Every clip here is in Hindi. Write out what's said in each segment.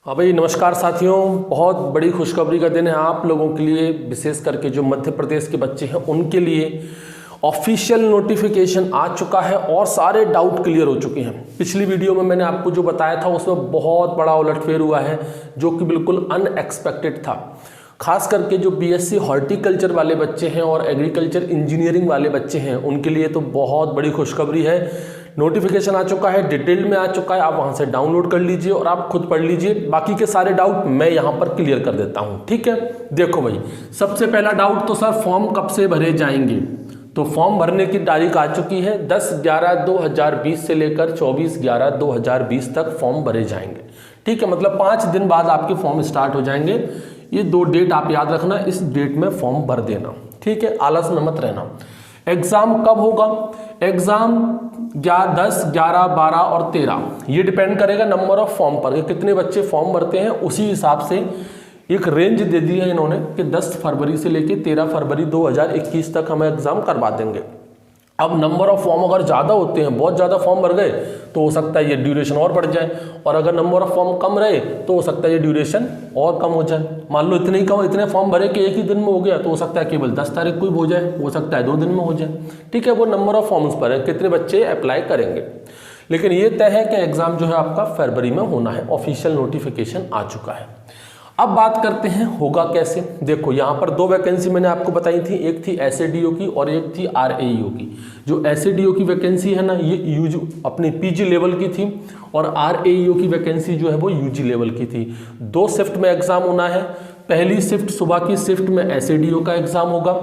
हाँ भाई, नमस्कार साथियों। बहुत बड़ी खुशखबरी का दिन है आप लोगों के लिए, विशेष करके जो मध्य प्रदेश के बच्चे हैं उनके लिए ऑफिशियल नोटिफिकेशन आ चुका है और सारे डाउट क्लियर हो चुके हैं। पिछली वीडियो में मैंने आपको जो बताया था उसमें बहुत बड़ा उलटफेर हुआ है जो कि बिल्कुल अनएक्सपेक्टेड था। खास करके जो बीएससी हॉर्टिकल्चर वाले बच्चे हैं और एग्रीकल्चर इंजीनियरिंग वाले बच्चे हैं उनके लिए तो बहुत बड़ी खुशखबरी है। नोटिफिकेशन आ चुका है, डिटेल में आ चुका है, आप वहां से डाउनलोड कर लीजिए और आप खुद पढ़ लीजिए। बाकी के सारे डाउट मैं यहां पर क्लियर कर देता हूं, ठीक है। देखो भाई, सबसे पहला डाउट तो सर फॉर्म कब से भरे जाएंगे। तो फॉर्म भरने की तारीख आ चुकी है 10/11/2020 से लेकर 24/11/2020 तक फॉर्म भरे जाएंगे, ठीक है। मतलब 5 दिन बाद आपके फॉर्म स्टार्ट हो जाएंगे। ये 2 डेट आप याद रखना, इस डेट में फॉर्म भर देना, ठीक है। आलस में मत रहना। एग्जाम कब होगा? एग्जाम 10, 11, 12 और 13, ये डिपेंड करेगा नंबर ऑफ फॉर्म पर, कितने बच्चे फॉर्म भरते हैं। उसी हिसाब से एक रेंज दे दी है इन्होंने कि 10 फरवरी से लेकर 13 फरवरी 2021 तक हम एग्जाम करवा देंगे। अब नंबर ऑफ फॉर्म अगर ज़्यादा होते हैं, बहुत ज़्यादा फॉर्म भर गए तो हो सकता है ये ड्यूरेशन और बढ़ जाए, और अगर नंबर ऑफ फॉर्म कम रहे तो हो सकता है ये ड्यूरेशन और कम हो जाए। मान लो इतने फॉर्म भरे कि एक ही दिन में हो गया तो हो सकता है केवल 10 तारीख को ही हो जाए, हो सकता है 2 दिन में हो जाए, ठीक है। वो नंबर ऑफ फॉर्म्स पर है, कितने बच्चे अप्लाई करेंगे। लेकिन ये तय है कि एग्जाम जो है आपका फरवरी में होना है। ऑफिशियल नोटिफिकेशन आ चुका है। अब बात करते हैं होगा कैसे। देखो यहाँ पर 2 वैकेंसी मैंने आपको बताई थी, एक थी एसएडीओ की और एक थी आरएईओ की। जो एसएडीओ की वैकेंसी है ना, ये अपनी पीजी लेवल की थी, और आरएईओ की वैकेंसी जो है वो यूजी लेवल की थी। 2 शिफ्ट में एग्जाम होना है। पहली शिफ्ट सुबह की शिफ्ट में एसएडीओ का एग्जाम होगा,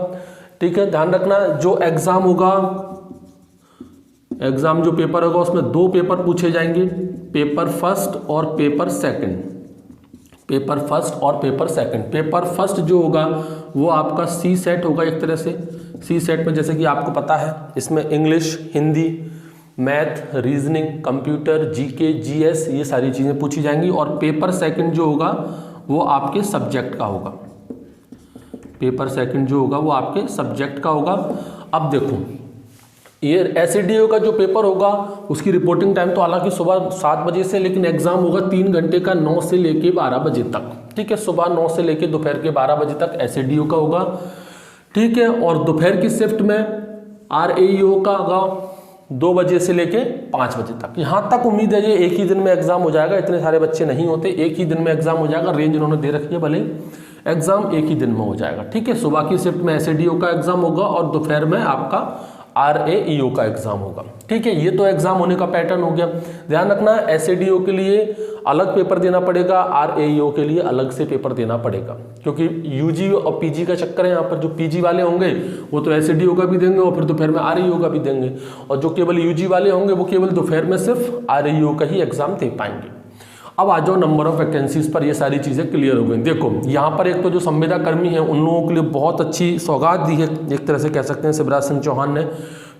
ठीक है। ध्यान रखना, जो एग्जाम होगा, एग्जाम जो पेपर होगा उसमें 2 पेपर पूछे जाएंगे, पेपर फर्स्ट और पेपर सेकंड। पेपर फर्स्ट और पेपर सेकंड। पेपर फर्स्ट जो होगा वो आपका सी सेट होगा एक तरह से। सी सेट में जैसे कि आपको पता है इसमें English, Hindi, math, reasoning, computer, GK, GS, ये सारी चीज़ें पूछी जाएंगी। और पेपर सेकंड जो होगा वो आपके सब्जेक्ट का होगा। पेपर सेकंड जो होगा वो आपके सब्जेक्ट का होगा। अब देखो, ये एसएडीओ का जो पेपर होगा उसकी रिपोर्टिंग टाइम तो हालांकि सुबह 7 बजे से, लेकिन एग्जाम होगा 3 घंटे का, 9 से लेके 12 बजे तक, ठीक है। सुबह 9 से लेके दोपहर के 12 बजे तक एसएडीओ का होगा, ठीक है। और दोपहर की शिफ्ट में आरएईओ का होगा 2 बजे से लेके 5 बजे तक। यहाँ तक उम्मीद है ये एक ही दिन में एग्जाम हो जाएगा। इतने सारे बच्चे नहीं होते, एक ही दिन में एग्जाम हो जाएगा। रेंज इन्होंने दे रखी है, भले एग्जाम एक ही दिन में हो जाएगा, ठीक है। सुबह की शिफ्ट में एसएडीओ का एग्जाम होगा और दोपहर में आपका आरएईओ का एग्जाम होगा, ठीक है। ये तो एग्जाम होने का पैटर्न हो गया। ध्यान रखना, एसएडीओ के लिए अलग पेपर देना पड़ेगा, आरएईओ के लिए अलग से पेपर देना पड़ेगा, क्योंकि यूजी और पीजी का चक्कर है। यहाँ पर जो पीजी वाले होंगे वो तो एसएडीओ का भी देंगे और फिर दोपहर में आरएईओ का भी देंगे, और जो केवल यूजी वाले होंगे वो केवल दोपहर में सिर्फ आरएईओ का ही एग्जाम दे पाएंगे। अब आ जाओ नंबर ऑफ वैकेंसीज पर, ये सारी चीज़ें क्लियर हो गई। देखो यहाँ पर एक तो जो संविदा कर्मी है उन लोगों के लिए बहुत अच्छी सौगात दी है, एक तरह से कह सकते हैं शिवराज सिंह चौहान ने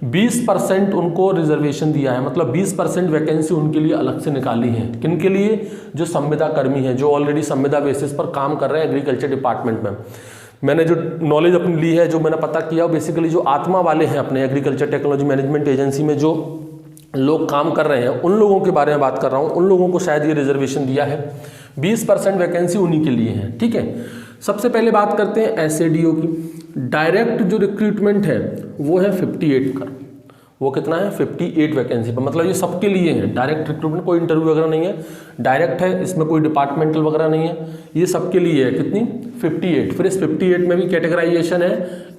20% उनको रिजर्वेशन दिया है। मतलब 20% वैकेंसी उनके लिए अलग से निकाली है। किन के लिए? जो संविदा कर्मी हैं, जो ऑलरेडी संविदा बेसिस पर काम कर रहे हैं एग्रीकल्चर डिपार्टमेंट में। मैंने जो नॉलेज अपनी ली है, जो मैंने पता किया, बेसिकली जो आत्मा वाले हैं अपने एग्रीकल्चर टेक्नोलॉजी मैनेजमेंट एजेंसी में जो लोग काम कर रहे हैं, उन लोगों के बारे में बात कर रहा हूं। उन लोगों को शायद ये रिजर्वेशन दिया है। 20% वैकेंसी उन्हीं के लिए है, ठीक है। सबसे पहले बात करते हैं एसएडीओ की। डायरेक्ट जो रिक्रूटमेंट है वो है 58 का। वो कितना है? 58 वैकेंसी पर। मतलब ये सबके लिए है डायरेक्ट रिक्रूटमेंट, कोई इंटरव्यू वगैरह नहीं है, डायरेक्ट है, इसमें कोई डिपार्टमेंटल वगैरह नहीं है, ये सबके लिए है। कितनी? 58। फिर इस 58 में भी कैटेगराइजेशन है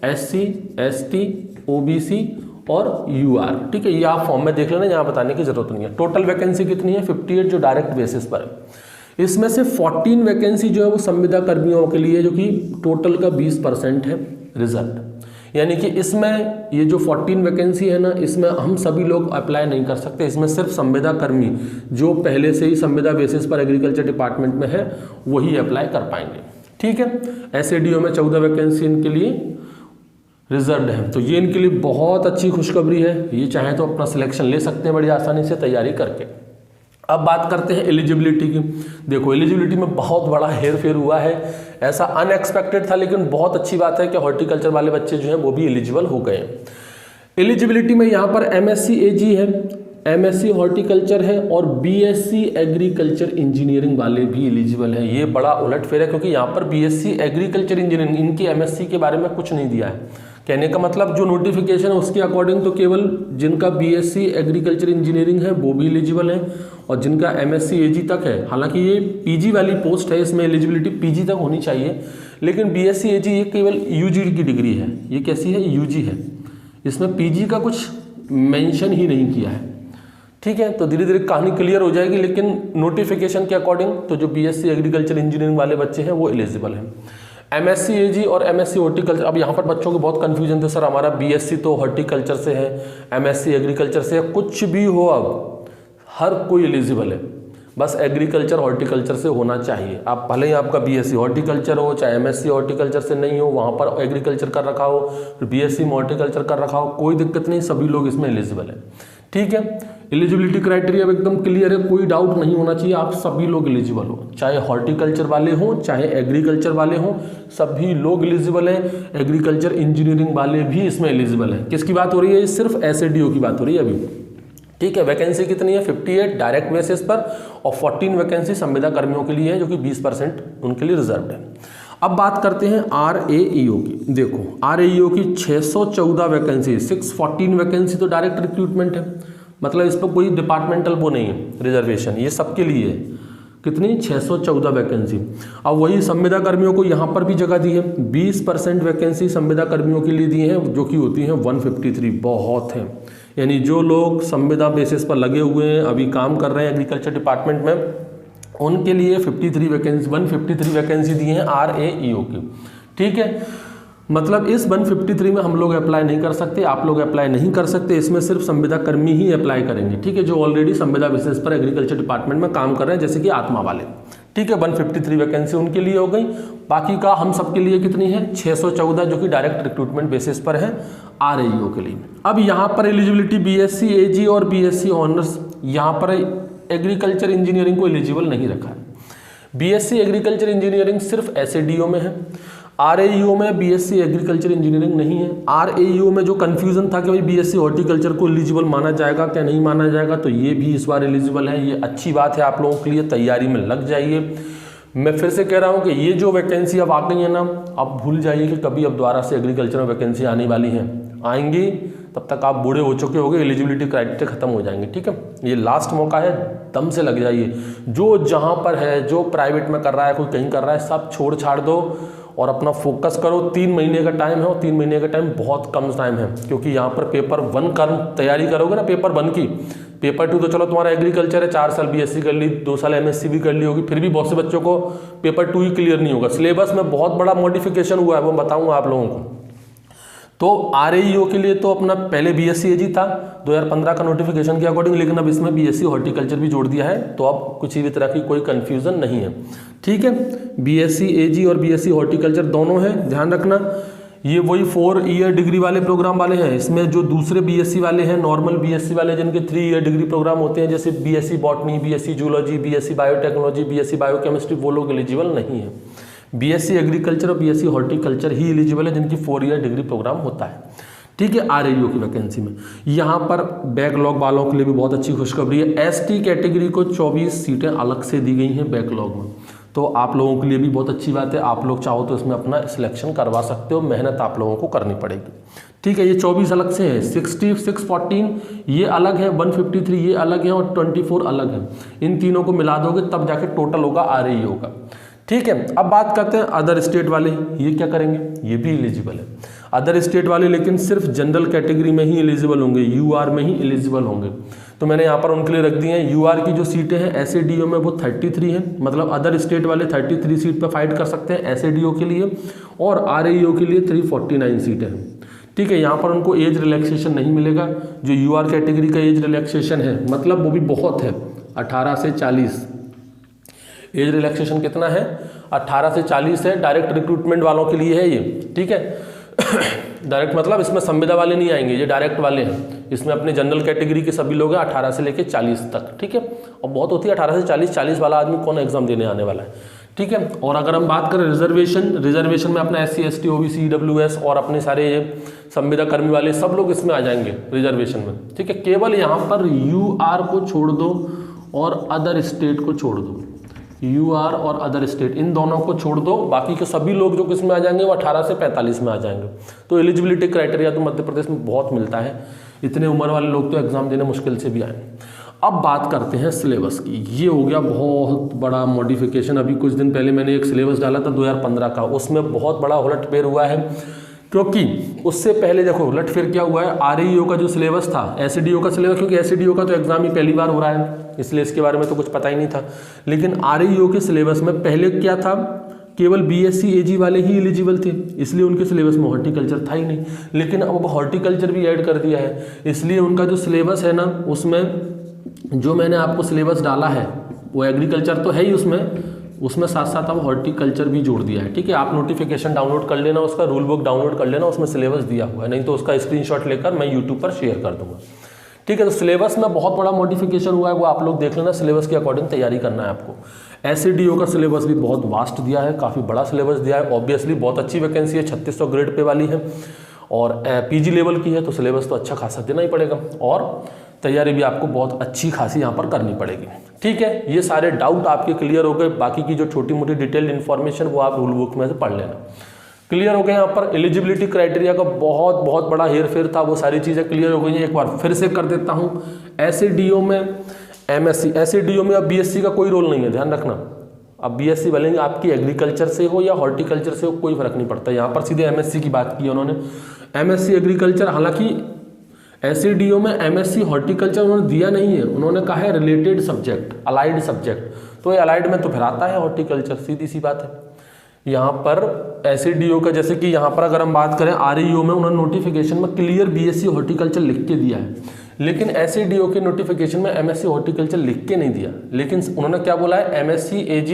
SC, ST, OBC और UR, ठीक है। ये आप फॉर्म में देख लेना, यहाँ बताने की जरूरत नहीं है। टोटल वैकेंसी कितनी है? 58 जो डायरेक्ट बेसिस पर है। इसमें से 14 वैकेंसी जो है वो संविदा कर्मियों के लिए, जो कि टोटल का 20% है रिजर्व। यानी कि इसमें ये जो 14 वैकेंसी है ना, इसमें हम सभी लोग अप्लाई नहीं कर सकते। इसमें सिर्फ संविदा कर्मी जो पहले से ही संविदा बेसिस पर एग्रीकल्चर डिपार्टमेंट में है वही अप्लाई कर पाएंगे, ठीक है। एसएडीओ में 14 वैकेंसी इनके लिए रिजर्व्ड है। तो ये इनके लिए बहुत अच्छी खुशखबरी है। ये चाहे तो अपना सिलेक्शन ले सकते हैं बड़ी आसानी से तैयारी करके। अब बात करते हैं एलिजिबिलिटी की। देखो एलिजिबिलिटी में बहुत बड़ा हेर फेर हुआ है, ऐसा अनएक्सपेक्टेड था, लेकिन बहुत अच्छी बात है कि हॉर्टिकल्चर वाले बच्चे जो हैं वो भी एलिजिबल हो गए हैं। एलिजिबिलिटी में यहाँ पर MSc AG है, एमएससी हॉर्टिकल्चर है और बीएससी एग्रीकल्चर इंजीनियरिंग वाले भी एलिजिबल हैं। ये बड़ा उलटफेर है क्योंकि यहाँ पर बीएससी एग्रीकल्चर इंजीनियरिंग इनकी एमएससी के बारे में कुछ नहीं दिया है। कहने का मतलब जो नोटिफिकेशन है उसके अकॉर्डिंग तो केवल जिनका बीएससी एग्रीकल्चर इंजीनियरिंग है वो भी एलिजिबल है और जिनका एमएससी एजी तक है, हालांकि ये पीजी वाली पोस्ट है, इसमें एलिजिबिलिटी पीजी तक होनी चाहिए, लेकिन बीएससी एजी ये केवल यूजी की डिग्री है। ये कैसी है? यूजी है, इसमें पीजी का कुछ मेंशन ही नहीं किया है। ठीक है, तो धीरे धीरे कहानी क्लियर हो जाएगी, लेकिन नोटिफिकेशन के अकॉर्डिंग तो जो बीएससी एग्रीकल्चर इंजीनियरिंग वाले बच्चे हैं वो एलिजिबल हैं। एमएससी एजी और एमएससी हॉर्टिकल्चर, अब यहाँ पर बच्चों को बहुत कंफ्यूजन थे, सर हमारा बीएससी तो हॉर्टिकल्चर से है, एमएससी एग्रीकल्चर से है। कुछ भी हो, अब हर कोई एलिजिबल है, बस एग्रीकल्चर हॉर्टिकल्चर से होना चाहिए। आप भले ही आपका बीएससी हॉर्टिकल्चर हो, चाहे एमएससी हॉर्टिकल्चर से नहीं हो, वहाँ पर एग्रीकल्चर कर रखा हो, फिर बीएससी में हॉर्टिकल्चर कर रखा हो, कोई दिक्कत नहीं, सभी लोग इसमें एलिजिबल है। ठीक है, एलिजिबिलिटी क्राइटेरिया एकदम क्लियर है, कोई डाउट नहीं होना चाहिए, आप सभी लोग एलिजिबल हो, चाहे हॉर्टिकल्चर वाले हों चाहे एग्रीकल्चर वाले हों, सभी लोग एलिजिबल हैं। एग्रीकल्चर इंजीनियरिंग वाले भी इसमें एलिजिबल हैं। किसकी बात हो रही है? सिर्फ एसएडीओ की बात हो रही है अभी। ठीक है, वैकेंसी कितनी है? 58 डायरेक्ट बेसिस पर और 14 वैकेंसी संविदा कर्मियों के लिए है, जो कि 20% उनके लिए रिजर्व है। अब बात करते हैं आरएईओ की। देखो आरएईओ की 614 वैकेंसी, 614 वैकेंसी तो डायरेक्ट रिक्रूटमेंट है, मतलब इस पर कोई डिपार्टमेंटल वो नहीं है रिजर्वेशन, ये सबके लिए है। कितनी? 614 वैकेंसी। अब वही संविदा कर्मियों को यहाँ पर भी जगह दी है, 20% वैकेंसी संविदा कर्मियों के लिए दी है, जो कि होती हैं 153, बहुत है। यानी जो लोग संविदा बेसिस पर लगे हुए हैं, अभी काम कर रहे हैं एग्रीकल्चर डिपार्टमेंट में, उनके लिए 153 वैकेंसी दी हैं आरएईओ की। ठीक है, मतलब इस 153 में हम लोग अप्लाई नहीं कर सकते, आप लोग अप्लाई नहीं कर सकते, इसमें सिर्फ संविदा कर्मी ही अप्लाई करेंगे। ठीक है, जो ऑलरेडी संविदा बेसिस पर एग्रीकल्चर डिपार्टमेंट में काम कर रहे हैं, जैसे कि आत्मा वाले। ठीक है, 153 वैकेंसी उनके लिए हो गई। बाकी का हम सबके लिए कितनी है? 614, जो कि डायरेक्ट रिक्रूटमेंट बेसिस पर है आरएईओ के लिए। अब यहाँ पर एलिजिबिलिटी बीएससी एजी और बीएससी ऑनर्स, यहाँ पर एग्रीकल्चर इंजीनियरिंग को एलिजिबल नहीं रखा है। बीएससी एग्रीकल्चर इंजीनियरिंग सिर्फ एसएडीओ में है, आरएईओ में बीएससी एग्रीकल्चर इंजीनियरिंग नहीं है। आरएईओ में जो कंफ्यूजन था कि भाई बीएससी हॉर्टिकल्चर को एलिजिबल माना जाएगा क्या नहीं माना जाएगा, तो ये भी इस बार एलिजिबल है। ये अच्छी बात है, आप लोगों के लिए तैयारी में लग जाइए। मैं फिर से कह रहा हूँ कि ये जो वैकेंसी अब आ गई है ना, अब भूल जाइए कि कभी अब दोबारा से एग्रीकल्चर में वैकेंसी आने वाली हैं, आएंगी तब तक आप बूढ़े हो चुके होंगे, एलिजिबिलिटी क्राइटेरिया खत्म हो जाएंगे। ठीक है, ये लास्ट मौका है, दम से लग जाइए। जो जहाँ पर है, जो प्राइवेट में कर रहा है, कोई कहीं कर रहा है, सब छोड़ छाड़ दो और अपना फोकस करो। 3 महीने का टाइम है और 3 महीने का टाइम बहुत कम टाइम है, क्योंकि यहाँ पर पेपर 1 का तैयारी करोगे ना, पेपर 1 की, पेपर 2 तो चलो तुम्हारा एग्रीकल्चर है, 4 साल बीएससी कर ली, 2 साल एमएससी भी कर ली होगी, फिर भी बहुत से बच्चों को पेपर 2 ही क्लियर नहीं होगा। सिलेबस में बहुत बड़ा मॉडिफिकेशन हुआ है, वो बताऊंगा आप लोगों को। तो आरएईओ के लिए तो अपना पहले बीएससी एजी था 2015 का नोटिफिकेशन के अकॉर्डिंग, लेकिन अब इसमें बीएससी हॉर्टिकल्चर भी जोड़ दिया है, तो अब कुछ भी तरह की कोई कंफ्यूजन नहीं है। ठीक है, बीएससी एजी और बीएससी हॉर्टिकल्चर दोनों हैं, ध्यान रखना। ये वही 4 ईयर डिग्री वाले प्रोग्राम वाले हैं। इसमें जो दूसरे बीएससी वाले हैं, नॉर्मल बीएससी वाले, जिनके 3 ईयर डिग्री प्रोग्राम होते हैं, जैसे BSc botany, BSc zoology, BSc biotechnology, BSc biochemistry, वो लोग एलिजिबल नहीं है। बीएससी एग्रीकल्चर और बीएससी हॉर्टिकल्चर ही एलिजिबल है, जिनकी 4 ईयर डिग्री प्रोग्राम होता है। ठीक है, आरएईओ की वैकेंसी में यहाँ पर बैकलॉग वालों के लिए भी बहुत अच्छी खुशखबरी है। एसटी कैटेगरी को 24 सीटें अलग से दी गई हैं बैकलॉग में, तो आप लोगों के लिए भी बहुत अच्छी बात है। आप लोग चाहो तो इसमें अपना सिलेक्शन करवा सकते हो, मेहनत आप लोगों को करनी पड़ेगी। ठीक है, ये 24 अलग से है, 614 ये अलग है, 153 ये अलग है और 24 अलग है। इन तीनों को मिला दोगे तब जाके टोटल होगा आरएईओ का। ठीक है, अब बात करते हैं अदर स्टेट वाले, ये क्या करेंगे? ये भी एलिजिबल है अदर स्टेट वाले, लेकिन सिर्फ जनरल कैटेगरी में ही एलिजिबल होंगे, यूआर में ही एलिजिबल होंगे। तो मैंने यहाँ पर उनके लिए रख दिए हैं। यूआर की जो सीटें हैं एसएडीओ में वो 33 हैं, मतलब अदर स्टेट वाले 33 सीट पर फाइट कर सकते हैं एसएडीओ के लिए, और आरएईओ के लिए 349 सीटें हैं। ठीक है, यहाँ पर उनको एज रिलैक्सेशन नहीं मिलेगा। जो यूआर कैटेगरी का एज रिलैक्सेशन है, मतलब वो भी बहुत है, 18 से 40 एज रिलैक्सेशन कितना है? 18 से 40 है। डायरेक्ट रिक्रूटमेंट वालों के लिए है ये। ठीक है, डायरेक्ट मतलब इसमें संविदा वाले नहीं आएंगे, ये डायरेक्ट वाले हैं। इसमें अपने जनरल कैटेगरी के सभी लोग हैं 18 से लेकर 40 तक। ठीक है, और बहुत होती है 18 से 40 वाला आदमी कौन एग्जाम देने आने वाला है। ठीक है। और अगर हम बात करें रिजर्वेशन में अपना SC ST OBC EWS और अपने सारे ये संविदा कर्मी वाले सब लोग इसमें आ जाएंगे रिजर्वेशन में, ठीक है। केवल यहाँ पर UR को छोड़ दो और अदर स्टेट को छोड़ दो, UR और अदर स्टेट इन दोनों को छोड़ दो, बाकी के सभी लोग जो किसमें आ जाएंगे वो 18 से 45 में आ जाएंगे। तो एलिजिबिलिटी क्राइटेरिया तो मध्य प्रदेश में बहुत मिलता है, इतने उम्र वाले लोग तो एग्जाम देने मुश्किल से भी आए। अब बात करते हैं सिलेबस की। ये हो गया बहुत बड़ा मॉडिफिकेशन। अभी कुछ दिन पहले मैंने एक सिलेबस डाला था 2015 का, उसमें बहुत बड़ा उलटफेर हुआ है, क्योंकि उससे पहले देखो उलटफेर क्या हुआ है, REO का जो सिलेबस था, SDO का सिलेबस, क्योंकि SDO का तो एग्जाम ही पहली बार हो रहा है इसलिए इसके बारे में तो कुछ पता ही नहीं था। लेकिन REO के सिलेबस में पहले क्या था, केवल BSc AG वाले ही एलिजिबल थे, इसलिए उनके सिलेबस में हॉर्टिकल्चर था ही नहीं। लेकिन अब हॉर्टिकल्चर भी ऐड कर दिया है, इसलिए उनका जो सिलेबस है ना, उसमें जो मैंने आपको सिलेबस डाला है वो एग्रीकल्चर तो है ही, उसमें साथ साथ अब हॉर्टिकल्चर भी जोड़ दिया है, ठीक है। आप नोटिफिकेशन डाउनलोड कर लेना, उसका रूल बुक डाउनलोड कर लेना, उसमें सिलेबस दिया हुआ है, नहीं तो उसका स्क्रीनशॉट लेकर मैं यूट्यूब पर शेयर कर दूंगा, ठीक है। तो सिलेबस में बहुत बड़ा मॉडिफिकेशन हुआ है, वो आप लोग देख लेना, सिलेबस के अकॉर्डिंग तैयारी करना है आपको। SCDO का सिलेबस भी बहुत वास्ट दिया है, काफ़ी बड़ा सिलेबस दिया है। ऑब्वियसली बहुत अच्छी वैकेंसी है, 3600 ग्रेड पे वाली है और PG लेवल की है, तो सिलेबस तो अच्छा खासा देना ही पड़ेगा और तैयारी भी आपको बहुत अच्छी खासी यहाँ पर करनी पड़ेगी, ठीक है। ये सारे डाउट आपके क्लियर हो गए, बाकी की जो छोटी मोटी डिटेल्ड इन्फॉर्मेशन वो आप रूल बुक में से पढ़ लेना। क्लियर हो गए। यहाँ पर एलिजिबिलिटी क्राइटेरिया का बहुत बड़ा हेर फेर था, वो सारी चीज़ें क्लियर हो गई हैं। एक बार फिर से कर देता हूँ, SCDO में MSc, SCDO में अब BSc का कोई रोल नहीं है, ध्यान रखना। अब BSc भले आपकी एग्रीकल्चर से हो या हॉर्टिकल्चर से हो, कोई फर्क नहीं पड़ता। यहाँ पर सीधे MSc की बात की उन्होंने, MSc एग्रीकल्चर। हालांकि SCDO में MSc हॉर्टिकल्चर उन्होंने दिया नहीं है, उन्होंने कहा है रिलेटेड सब्जेक्ट, अलाइड सब्जेक्ट। तो ये अलाइड में तो फिर आता है हॉर्टिकल्चर, सीधी सी बात है। यहाँ पर SCDO का, जैसे कि यहाँ पर अगर हम बात करें REO में, उन्होंने नोटिफिकेशन में क्लियर BSc हॉर्टिकल्चर लिख के दिया है, लेकिन SCDO के नोटिफिकेशन में MSc हॉर्टिकल्चर लिख के नहीं दिया। लेकिन उन्होंने क्या बोला है, MSc AG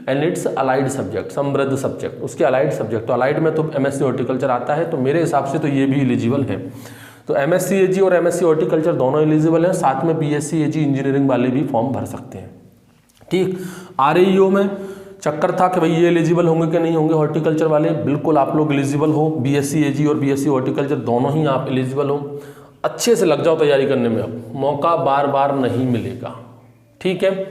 and it's allied subject, समृद्ध सब्जेक्ट, उसके अलाइड सब्जेक्ट। तो अलाइड में तो MSc हॉर्टिकल्चर आता है, तो मेरे हिसाब से तो ये भी एलिजिबल है। तो MSc AG और MSc हॉर्टिकल्चर दोनों एलिजिबल हैं, साथ में BSc AG इंजीनियरिंग वाले भी फॉर्म भर सकते हैं, ठीक। REO में चक्कर था कि भाई ये एलिजिबल होंगे कि नहीं होंगे हॉर्टिकल्चर वाले, बिल्कुल आप लोग एलिजिबल हो, BSc AG और BSc हॉर्टिकल्चर दोनों ही आप एलिजिबल हो। अच्छे से लग जाओ तैयारी करने में, अब मौका बार बार नहीं मिलेगा, ठीक है।